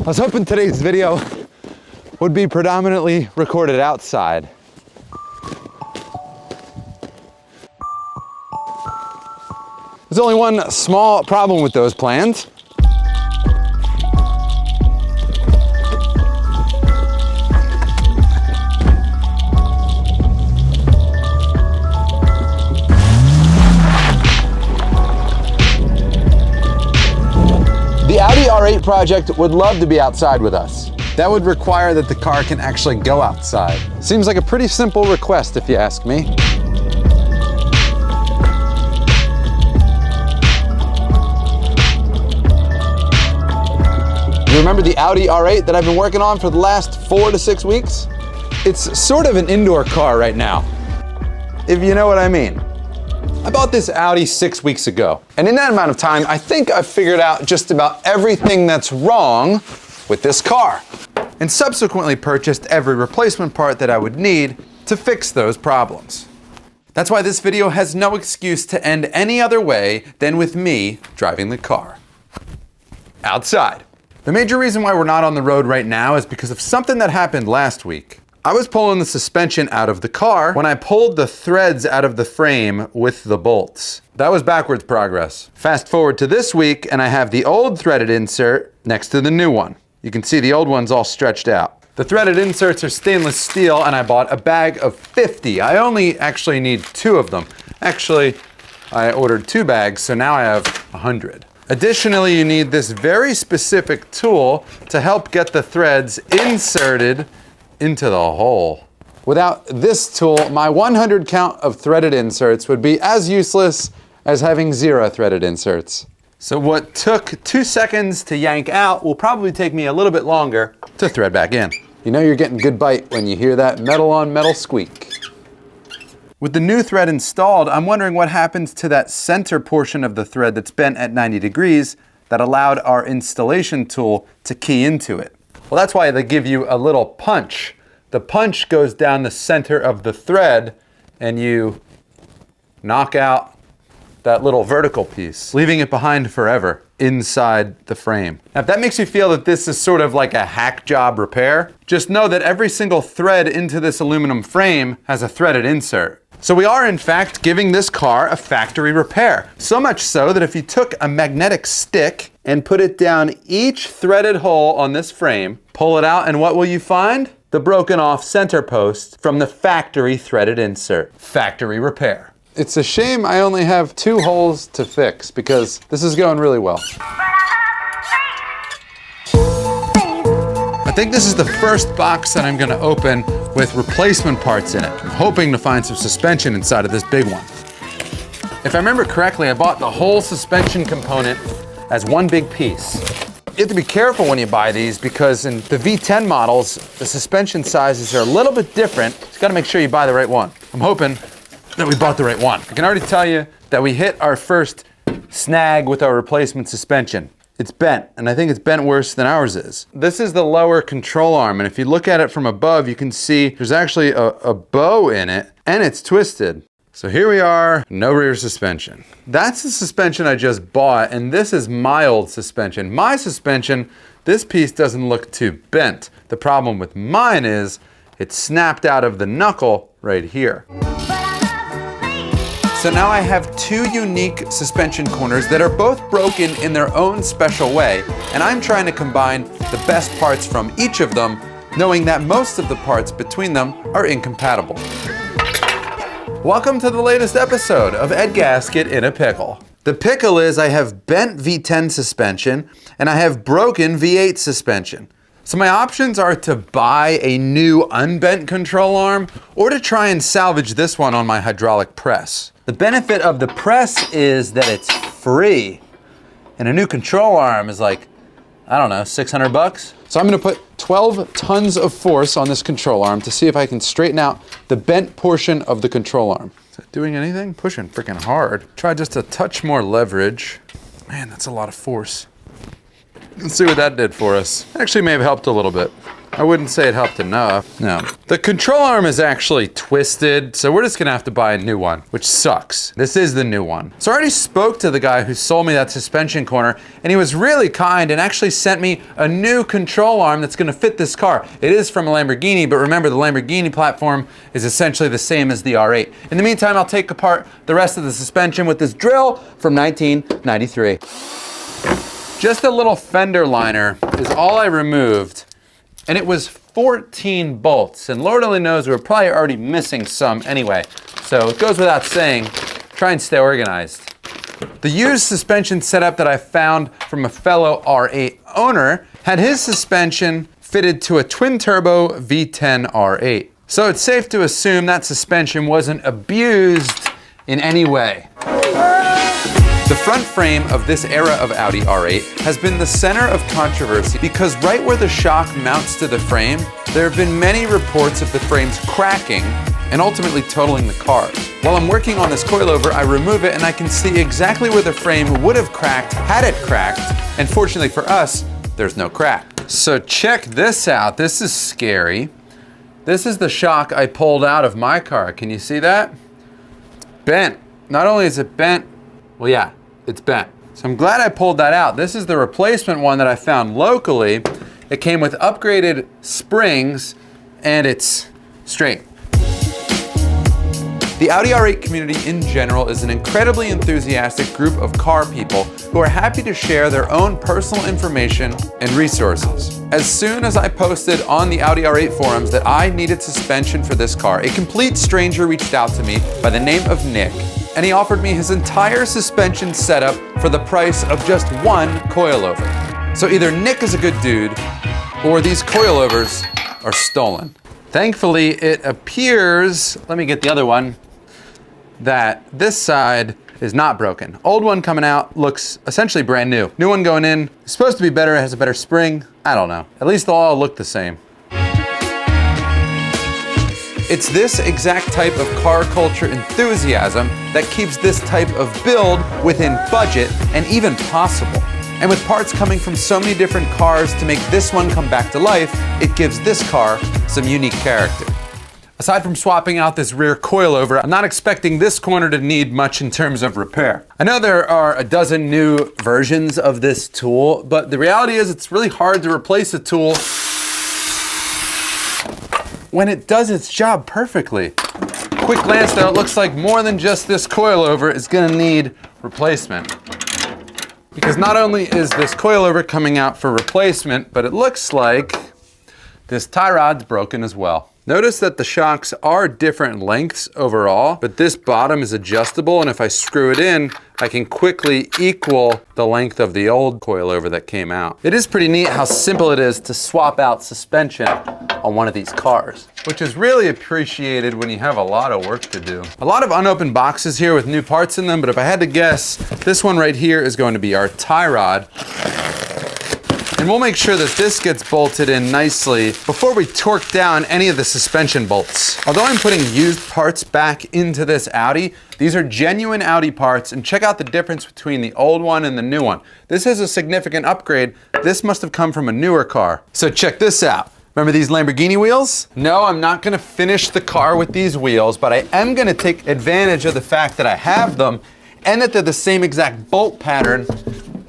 I was hoping today's video would be predominantly recorded outside. There's only one small problem with those plans. The Audi R8 project would love to be outside with us. That would require that the car can actually go outside. Seems like a pretty simple request if you ask me. You remember the Audi R8 that I've been working on for the last 4 to 6 weeks? It's sort of an indoor car right now, if you know what I mean. I bought this Audi 6 weeks ago, and in that amount of time, I think I've figured out just about everything that's wrong with this car, and subsequently purchased every replacement part that I would need to fix those problems. That's why this video has no excuse to end any other way than with me driving the car. Outside. The major reason why we're not on the road right now is because of something that happened last week. I was pulling the suspension out of the car when I pulled the threads out of the frame with the bolts. That was backwards progress. Fast forward to this week and I have the old threaded insert next to the new one. You can see the old one's all stretched out. The threaded inserts are stainless steel and I bought a bag of 50. I only actually need 2 of them. Actually, I ordered 2 bags, so now I have 100. Additionally, you need this very specific tool to help get the threads inserted into the hole. Without this tool, my 100 count of threaded inserts would be as useless as having 0 threaded inserts. So what took 2 seconds to yank out will probably take me a little bit longer to thread back in. You know you're getting good bite when you hear that metal on metal squeak. With the new thread installed, I'm wondering what happens to that center portion of the thread that's bent at 90 degrees that allowed our installation tool to key into it. Well, that's why they give you a little punch. The punch goes down the center of the thread and you knock out that little vertical piece, leaving it behind forever inside the frame. Now, if that makes you feel that this is sort of like a hack job repair, just know that every single thread into this aluminum frame has a threaded insert. So we are in fact giving this car a factory repair. So much so that if you took a magnetic stick and put it down each threaded hole on this frame, pull it out, and what will you find? The broken off center post from the factory threaded insert. Factory repair. It's a shame I only have 2 holes to fix because this is going really well. I think this is the first box that I'm gonna open with replacement parts in it. I'm hoping to find some suspension inside of this big one. If I remember correctly, I bought the whole suspension component as one big piece. You have to be careful when you buy these because in the V10 models, the suspension sizes are a little bit different. So you gotta make sure you buy the right one. I'm hoping that we bought the right one. I can already tell you that we hit our first snag with our replacement suspension. It's bent, and I think it's bent worse than ours is. This is the lower control arm, and if you look at it from above, you can see there's actually a bow in it, and it's twisted. So here we are, no rear suspension. That's the suspension I just bought, and this is my old suspension. My suspension, this piece doesn't look too bent. The problem with mine is it snapped out of the knuckle right here. So now I have 2 unique suspension corners that are both broken in their own special way, and I'm trying to combine the best parts from each of them, knowing that most of the parts between them are incompatible. Welcome to the latest episode of Ed Gasket in a Pickle. The pickle is I have bent V10 suspension and I have broken V8 suspension. So my options are to buy a new unbent control arm or to try and salvage this one on my hydraulic press. The benefit of the press is that it's free, and a new control arm is like, I don't know, 600 bucks? So I'm gonna put 12 tons of force on this control arm to see if I can straighten out the bent portion of the control arm. Is that doing anything? Pushing freaking hard. Try just a touch more leverage. Man, that's a lot of force. Let's see what that did for us. Actually may have helped a little bit. I wouldn't say it helped enough. No. The control arm is actually twisted, so we're just gonna have to buy a new one, which sucks. This is the new one. So I already spoke to the guy who sold me that suspension corner, and he was really kind and actually sent me a new control arm that's gonna fit this car. It is from a Lamborghini, but remember the Lamborghini platform is essentially the same as the R8. In the meantime, I'll take apart the rest of the suspension with this drill from 1993. Just a little fender liner is all I removed. And it was 14 bolts, and Lord only knows we were probably already missing some anyway. So it goes without saying, try and stay organized. The used suspension setup that I found from a fellow R8 owner had his suspension fitted to a twin-turbo V10 R8. So it's safe to assume that suspension wasn't abused in any way. The front frame of this era of Audi R8 has been the center of controversy because right where the shock mounts to the frame, there have been many reports of the frames cracking and ultimately totaling the car. While I'm working on this coilover, I remove it and I can see exactly where the frame would have cracked had it cracked, and fortunately for us, there's no crack. So check this out, this is scary. This is the shock I pulled out of my car, can you see that? It's bent. Not only is it bent, well, yeah, it's bent. So I'm glad I pulled that out. This is the replacement one that I found locally. It came with upgraded springs and it's straight. The Audi R8 community in general is an incredibly enthusiastic group of car people who are happy to share their own personal information and resources. As soon as I posted on the Audi R8 forums that I needed suspension for this car, a complete stranger reached out to me by the name of Nick, and he offered me his entire suspension setup for the price of just one coilover. So either Nick is a good dude, or these coilovers are stolen. Thankfully, it appears, let me get the other one, that this side is not broken. Old one coming out looks essentially brand new. New one going in, it's supposed to be better, it has a better spring. I don't know. At least they'll all look the same. It's this exact type of car culture enthusiasm that keeps this type of build within budget and even possible. And with parts coming from so many different cars to make this one come back to life, it gives this car some unique character. Aside from swapping out this rear coilover, I'm not expecting this corner to need much in terms of repair. I know there are a dozen new versions of this tool, but the reality is it's really hard to replace a tool when it does its job perfectly. Quick glance though, it looks like more than just this coilover is gonna need replacement. Because not only is this coilover coming out for replacement, but it looks like this tie rod's broken as well. Notice that the shocks are different lengths overall, but this bottom is adjustable, and if I screw it in, I can quickly equal the length of the old coilover that came out. It is pretty neat how simple it is to swap out suspension on one of these cars, which is really appreciated when you have a lot of work to do. A lot of unopened boxes here with new parts in them, but if I had to guess, this one right here is going to be our tie rod. And we'll make sure that this gets bolted in nicely before we torque down any of the suspension bolts. Although I'm putting used parts back into this Audi, these are genuine Audi parts, and check out the difference between the old one and the new one. This is a significant upgrade. This must have come from a newer car. So check this out. Remember these Lamborghini wheels? No, I'm not gonna finish the car with these wheels, but I am gonna take advantage of the fact that I have them and that they're the same exact bolt pattern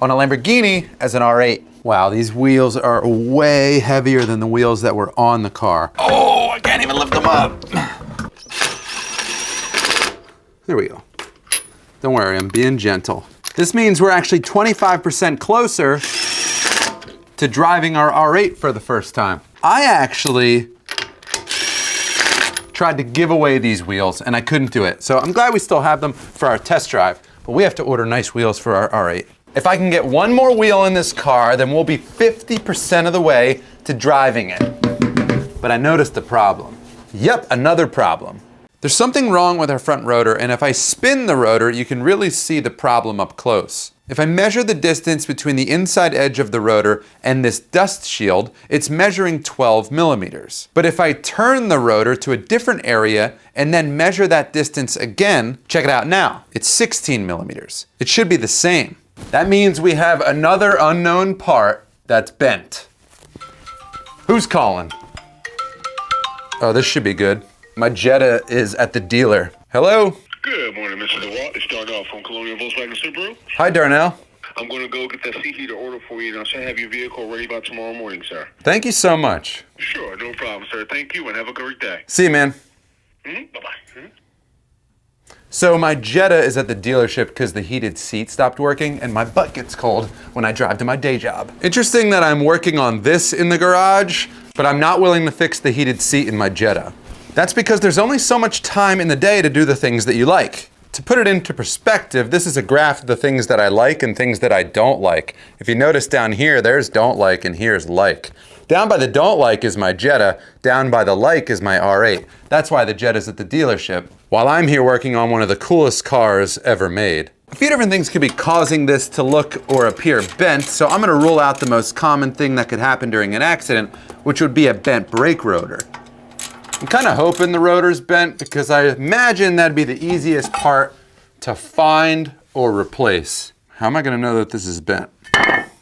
on a Lamborghini as an R8. Wow, these wheels are way heavier than the wheels that were on the car. Oh, I can't even lift them up. There we go. Don't worry, I'm being gentle. This means we're actually 25% closer to driving our R8 for the first time. I actually tried to give away these wheels and I couldn't do it. So I'm glad we still have them for our test drive, but we have to order nice wheels for our R8. If I can get one more wheel in this car, then we'll be 50% of the way to driving it. But I noticed a problem. Yep, another problem. There's something wrong with our front rotor, and if I spin the rotor, you can really see the problem up close. If I measure the distance between the inside edge of the rotor and this dust shield, it's measuring 12 millimeters. But if I turn the rotor to a different area and then measure that distance again, check it out now, it's 16 millimeters. It should be the same. That means we have another unknown part that's bent. Who's calling? Oh, this should be good. My Jetta is at the dealer. Hello? Good morning, Mr. DeWalt. It's Darnell from Colonial Volkswagen Subaru. Hi, Darnell. I'm going to go get that seat heater order for you, and I should have your vehicle ready by tomorrow morning, sir. Thank you so much. Sure, no problem, sir. Thank you, and have a great day. See you, man. Bye-bye. So my Jetta is at the dealership because the heated seat stopped working and my butt gets cold when I drive to my day job. Interesting that I'm working on this in the garage, but I'm not willing to fix the heated seat in my Jetta. That's because there's only so much time in the day to do the things that you like. To put it into perspective, this is a graph of the things that I like and things that I don't like. If you notice down here, there's don't like and here's like. Down by the don't like is my Jetta, down by the like is my R8. That's why the Jetta's at the dealership, while I'm here working on one of the coolest cars ever made. A few different things could be causing this to look or appear bent, so I'm gonna rule out the most common thing that could happen during an accident, which would be a bent brake rotor. I'm kind of hoping the rotor's bent because I imagine that'd be the easiest part to find or replace. How am I gonna know that this is bent?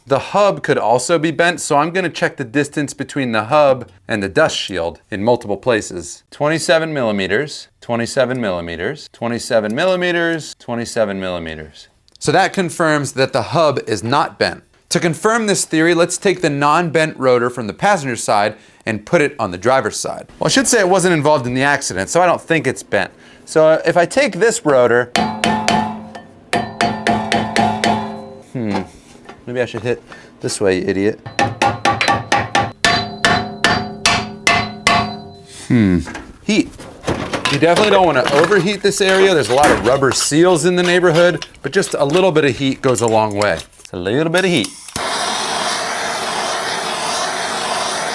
The hub could also be bent, so I'm gonna check the distance between the hub and the dust shield in multiple places. 27 millimeters, 27 millimeters, 27 millimeters, 27 millimeters. So that confirms that the hub is not bent. To confirm this theory, let's take the non-bent rotor from the passenger side and put it on the driver's side. Well, I should say it wasn't involved in the accident, so I don't think it's bent. So if I take this rotor, maybe I should hit this way, you idiot. Heat. You definitely don't want to overheat this area. There's a lot of rubber seals in the neighborhood, but just a little bit of heat goes a long way. It's a little bit of heat.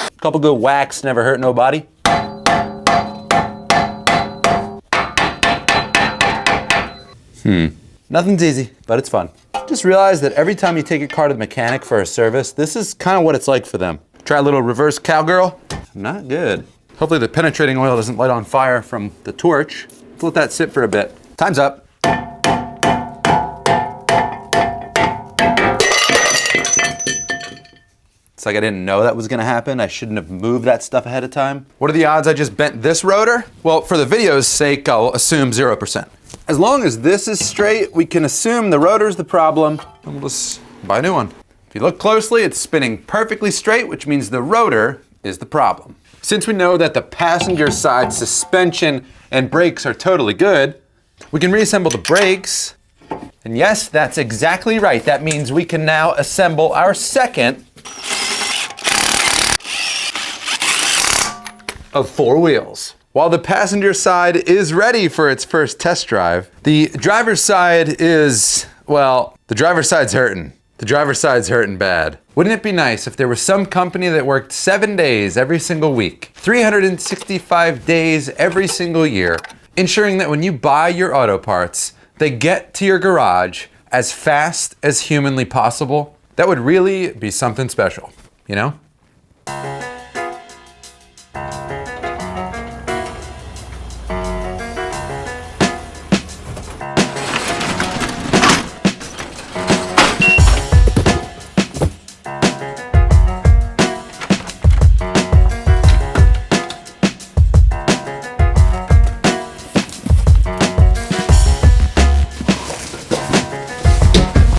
A couple good whacks never hurt nobody. Nothing's easy, but it's fun. Just realize that every time you take your car to the mechanic for a service, this is kind of what it's like for them. Try a little reverse cowgirl. Not good. Hopefully the penetrating oil doesn't light on fire from the torch. Let's let that sit for a bit. Time's up. It's like I didn't know that was gonna happen. I shouldn't have moved that stuff ahead of time. What are the odds I just bent this rotor? Well, for the video's sake, I'll assume 0%. As long as this is straight, we can assume the rotor's the problem, and we'll just buy a new one. If you look closely, it's spinning perfectly straight, which means the rotor is the problem. Since we know that the passenger side suspension and brakes are totally good, we can reassemble the brakes. And yes, that's exactly right. That means we can now assemble our second of 4 wheels. While the passenger side is ready for its first test drive, the driver's side is, well, the driver's side's hurting. The driver's side's hurting bad. Wouldn't it be nice if there was some company that worked 7 days every single week, 365 days every single year, ensuring that when you buy your auto parts, they get to your garage as fast as humanly possible? That would really be something special, you know?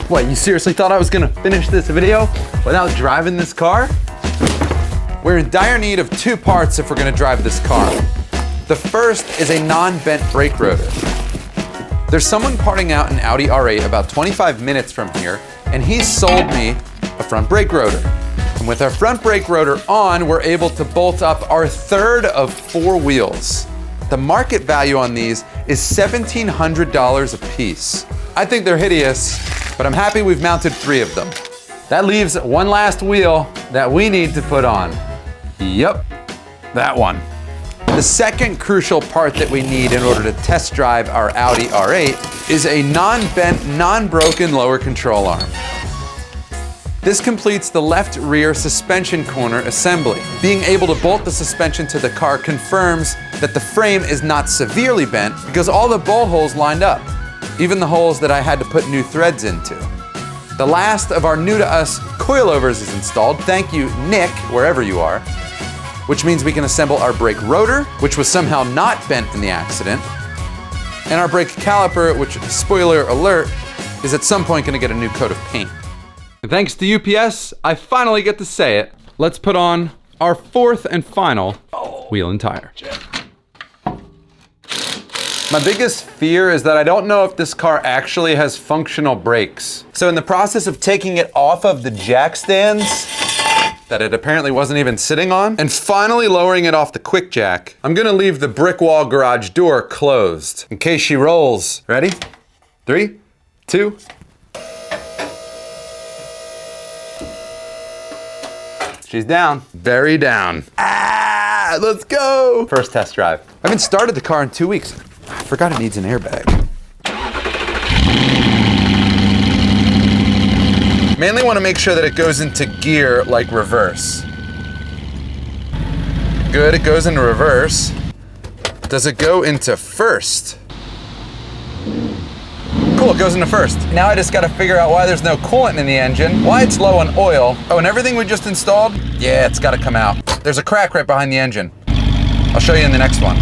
What, you seriously thought I was gonna finish this video without driving this car? We're in dire need of 2 parts if we're gonna drive this car. The first is a non-bent brake rotor. There's someone parting out an Audi R8 about 25 minutes from here, and he sold me a front brake rotor. And with our front brake rotor on, we're able to bolt up our third of 4 wheels. The market value on these is $1,700 a piece. I think they're hideous, but I'm happy we've mounted 3 of them. That leaves one last wheel that we need to put on. Yep, that one. The second crucial part that we need in order to test drive our Audi R8 is a non-bent, non-broken lower control arm. This completes the left rear suspension corner assembly. Being able to bolt the suspension to the car confirms that the frame is not severely bent because all the bolt holes lined up, even the holes that I had to put new threads into. The last of our new to us coilovers is installed. Thank you, Nick, wherever you are. which means we can assemble our brake rotor, which was somehow not bent in the accident, and our brake caliper, which, spoiler alert, is at some point gonna get a new coat of paint. And thanks to UPS, I finally get to say it. Let's put on our fourth and final wheel and tire. My biggest fear is that I don't know if this car actually has functional brakes. So in the process of taking it off of the jack stands that it apparently wasn't even sitting on, and finally lowering it off the quick jack, I'm gonna leave the brick wall garage door closed in case she rolls. Ready? 3, 2. She's down. Very down. Ah, let's go. First test drive. I haven't started the car in 2 weeks. I forgot it needs an airbag. Mainly want to make sure that it goes into gear like reverse. Good, it goes into reverse. Does it go into first? Cool, it goes into first. Now I just gotta figure out why there's no coolant in the engine, why it's low on oil. Oh, and everything we just installed? Yeah, it's gotta come out. There's a crack right behind the engine. I'll show you in the next one.